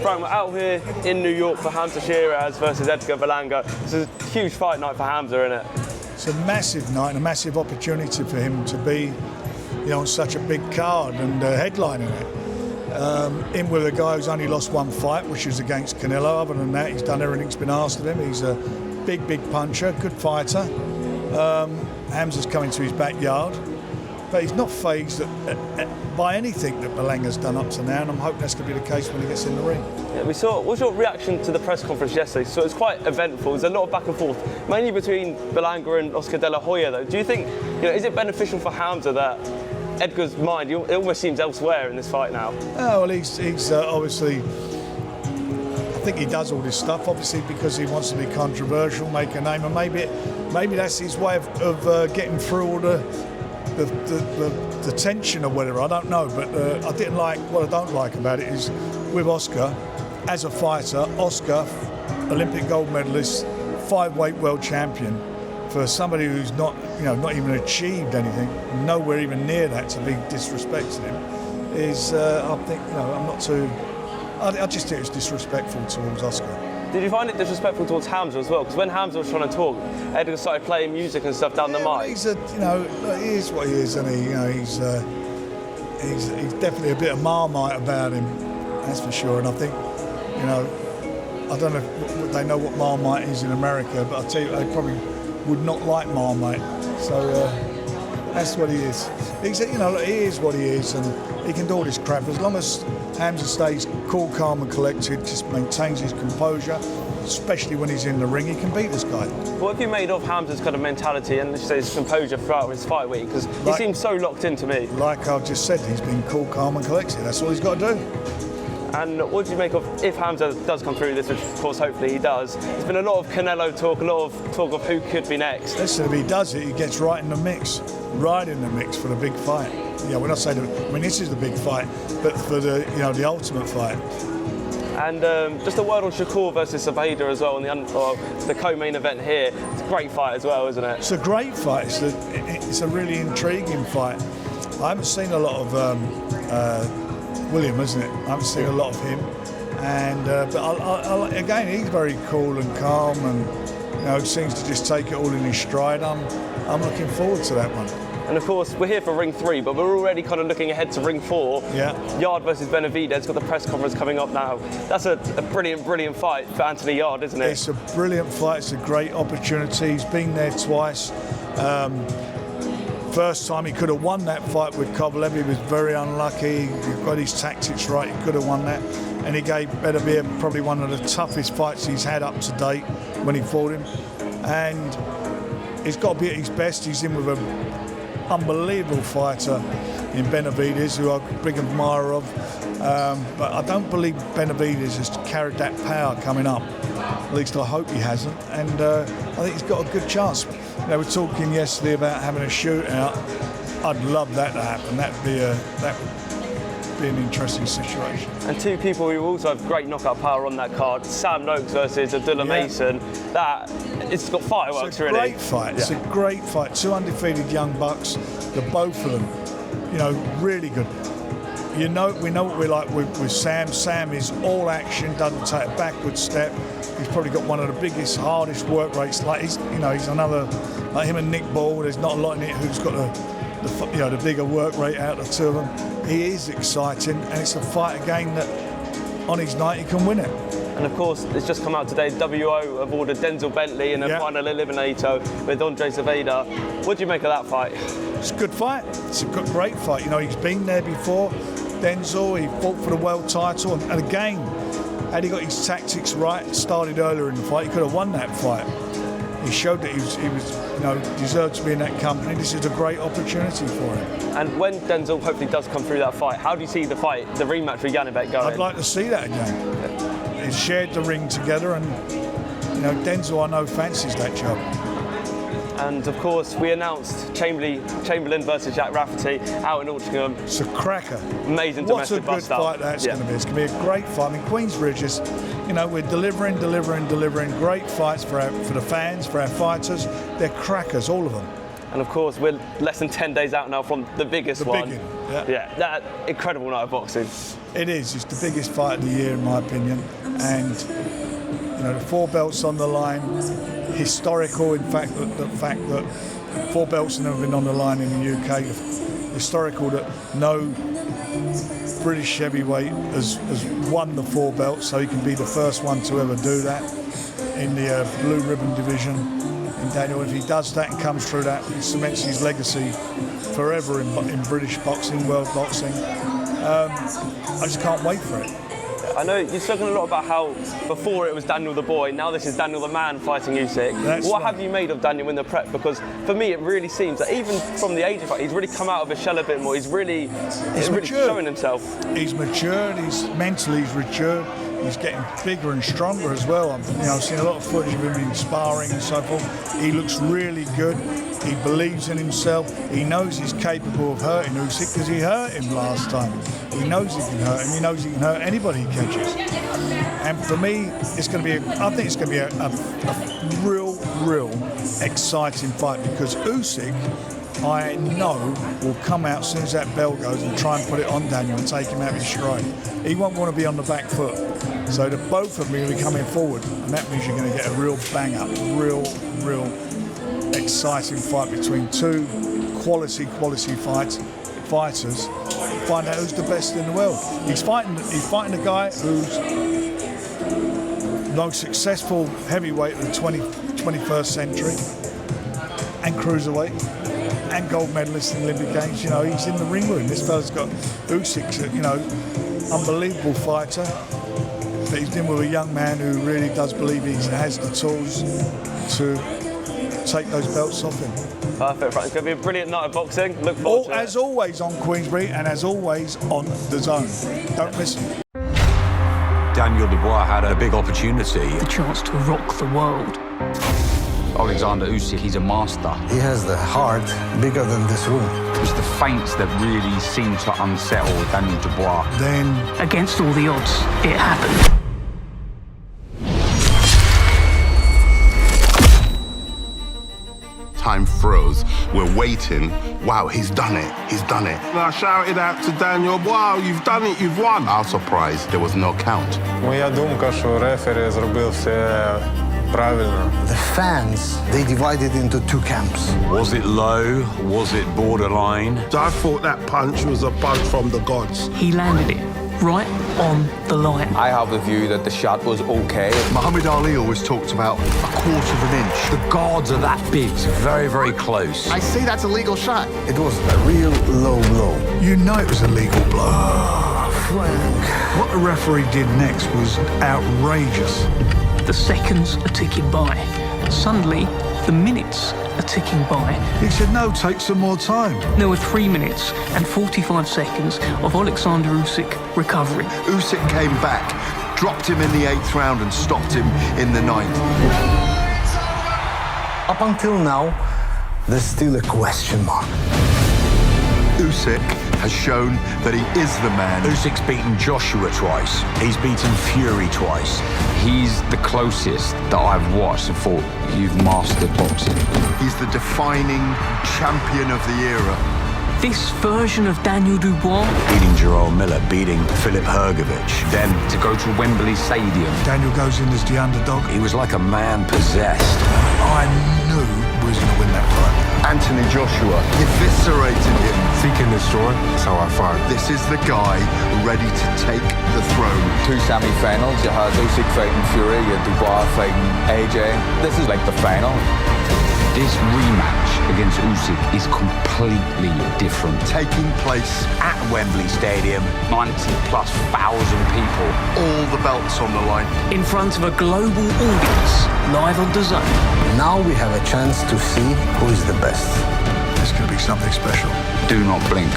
Frank, we're out here in New York for Hamza Shiraz versus Edgar Berlanga. This is a huge fight night for Hamza, isn't it? It's a massive night and a massive opportunity for him to be, on such a big card and headlining it. In with a guy who's only lost one fight, which is against Canelo. Other than that, he's done everything that's been asked of him. He's a big puncher, good fighter. Hamza's coming to his backyard, but he's not fazed by anything that Berlanga's done up to now, and I'm hoping that's going to be the case when he gets in the ring. Yeah, we saw. What's your reaction to the press conference yesterday? So it's quite eventful. There's a lot of back and forth, mainly between Berlanga and Oscar de la Hoya. Though, do you think, is it beneficial for Hamza that Edgar's mind, it almost seems elsewhere in this fight now? Oh, well, he's obviously, I think he does all this stuff obviously because he wants to be controversial, make a name, and maybe that's his way of getting through all the tension or whatever. I don't know, but what I don't like about it is with Oscar, as a fighter, Oscar, Olympic gold medalist, 5-weight world champion, for somebody who's not even achieved anything, nowhere even near that, to be disrespecting him, is I think I'm not too. I just think it's disrespectful towards Oscar. Did you find it disrespectful towards Hamza as well? Because when Hamza was trying to talk, Edgar started playing music and stuff down the mic. He's he is what he is, and he's definitely a bit of Marmite about him, that's for sure. And I think, I don't know if they know what Marmite is in America, but I'll tell you, they probably would not like Marmite. So that's what he is. He is what he is, and he can do all this crap as long as Hamza stays cool, calm, and collected, just maintains his composure, especially when he's in the ring. He can beat this guy. What have you made of Hamza's kind of mentality and his composure throughout his fight week? Because he seems so locked into me. Like I've just said, he's been cool, calm, and collected. That's all he's got to do. And what do you make of, if Hamza does come through this, which of course hopefully he does, there's been a lot of Canelo talk, a lot of talk of who could be next. Listen, if he does it, he gets right in the mix for the big fight. Yeah, we're not saying, this is the big fight, but for the ultimate fight. And just a word on Shakur versus Zubaida as well, the co-main event here. It's a great fight as well, isn't it? It's a great fight. It's a really intriguing fight. I haven't seen a lot of William, isn't it? I haven't seen a lot of him, and but again, he's very cool and calm, and seems to just take it all in his stride. I'm looking forward to that one. And of course, we're here for Ring 3, but we're already kind of looking ahead to Ring 4. Yeah. Yarde versus Benavidez, got the press conference coming up now. That's a brilliant fight for Anthony Yarde, isn't it? It's a brilliant fight. It's a great opportunity. He's been there twice. First time he could have won that fight with Kovalev. He was very unlucky. He got his tactics right. He could have won that. And he gave Benavidez probably one of the toughest fights he's had up to date when he fought him. And he's got to be at his best. He's in with an unbelievable fighter in Benavidez, who I'm a big admirer of. But I don't believe Benavidez has carried that power coming up. At least I hope he hasn't. And I think he's got a good chance. They were talking yesterday about having a shootout. I'd love that to happen. That would be an interesting situation. And two people who also have great knockout power on that card, Sam Noakes versus Yarde and Mason. It's got fireworks, really. It's a great fight. It's a great fight. Two undefeated young bucks. The both of them, really good. We know what we're like with Sam. Sam is all action, doesn't take a backward step. He's probably got one of the biggest, hardest work rates. He's another, like him and Nick Ball. There's not a lot in it who's got the bigger work rate out of the two of them. He is exciting, and it's a fight again that on his night he can win it. And of course, it's just come out today, WO have ordered Denzel Bentley in a final eliminator with Andre Zubaida. What do you make of that fight? It's a good fight. It's a great fight. He's been there before. Denzel, he fought for the world title, and again, had he got his tactics right, started earlier in the fight, he could have won that fight. He showed that he was deserved to be in that company. This is a great opportunity for him. And when Denzel hopefully does come through that fight, how do you see the rematch with Janibek going? I'd like to see that again. They shared the ring together, and Denzel, I know, fancies that job. And of course, we announced Chamberlain versus Jack Rafferty out in Altrincham. It's a cracker. Amazing domestic bust up. What a good fight that's going to be. It's going to be a great fight. Queensberry just, we're delivering great fights for the fans, for our fighters. They're crackers, all of them. And of course, we're less than 10 days out now from the biggest one. Yeah, that incredible night of boxing. It is. It's the biggest fight of the year, in my opinion. And, you know, the 4 belts on the line, historical, in fact, the fact that 4 belts have never been on the line in the UK, historical that no British heavyweight has won the 4 belts, so he can be the first one to ever do that in the blue ribbon division. And Daniel, if he does that and comes through that, he cements his legacy forever in British boxing, world boxing. I just can't wait for it. I know you've spoken a lot about how before it was Daniel the boy, now this is Daniel the man fighting Usyk. What have you made of Daniel in the prep? Because for me it really seems that even from the age of fight, he's really come out of his shell a bit more. He's really showing himself. He's matured, mentally he's matured. He's getting bigger and stronger as well. I've seen a lot of footage of him in sparring and so forth. He looks really good. He believes in himself. He knows he's capable of hurting Usyk because he hurt him last time. He knows he can hurt him. He knows he can hurt anybody he catches. And for me, I think it's going to be a real exciting fight because Usyk, I know, will come out as soon as that bell goes and try and put it on Daniel and take him out of his stride. He won't want to be on the back foot. So the both of them will be coming forward, and that means you're going to get a real bang up, real exciting fight between 2 quality fighters. Find out who's the best in the world. He's fighting a guy who's the most successful heavyweight of the 21st century and cruiserweight and gold medalist in the Olympic Games. You know, he's in the ring with him. This fella's got Usyk's, unbelievable fighter. But he's dealing with a young man who really does believe he has the tools to take those belts off him. Perfect, Frank. It's going to be a brilliant night of boxing. Look forward to it. As always on Queensberry and as always on The Zone. Don't miss it. Daniel Dubois had a big opportunity. The chance to rock the world. Alexander Usyk, he's a master. He has the heart bigger than this room. It was the feints that really seemed to unsettle Daniel Dubois. Then, against all the odds, it happened. Time froze. We're waiting. Wow, he's done it. He's done it. I shouted out to Daniel, wow, you've done it, you've won. I was surprised there was no count. Моя думка, що рефері зробив все правильно. The fans, they divided into 2 camps. Was it low? Was it borderline? I thought that punch was a punch from the gods. He landed it right on the line. I have the view that the shot was okay. Muhammad Ali always talked about a quarter of an inch. The guards are that big, so very, very close. I see that's a legal shot. It was a real low blow. you know it was a legal blow. Frank. What the referee did next was outrageous. The seconds are ticking by. Suddenly, the minutes are ticking by. He said, no, take some more time. There were 3 minutes and 45 seconds of Alexander Usyk recovery. Usyk came back, dropped him in the 8th round and stopped him in the 9th. Up until now, there's still a question mark. Usyk has shown that he is the man. Usyk's beaten Joshua twice. He's beaten Fury twice. He's the closest that I've watched and thought, you've mastered boxing. He's the defining champion of the era. This version of Daniel Dubois, Beating Jerome Miller, beating Filip Hrgović, then to go to Wembley Stadium. Daniel goes in as the underdog. He was like a man possessed. I knew he was going to win that fight. Anthony Joshua eviscerated him. Seeking this joy, that's how I fight. This is the guy ready to take the throne. 2 semi-finals. You had Usyk fighting Fury, you had Dubois fighting AJ. This is like the final. This rematch against Usyk is completely different. Taking place At Wembley Stadium, 90+ thousand people. all the belts on the line. in front of a global audience, live on The Zone. Now we have a chance to see who is the best. It's going to be something special. Do not blink.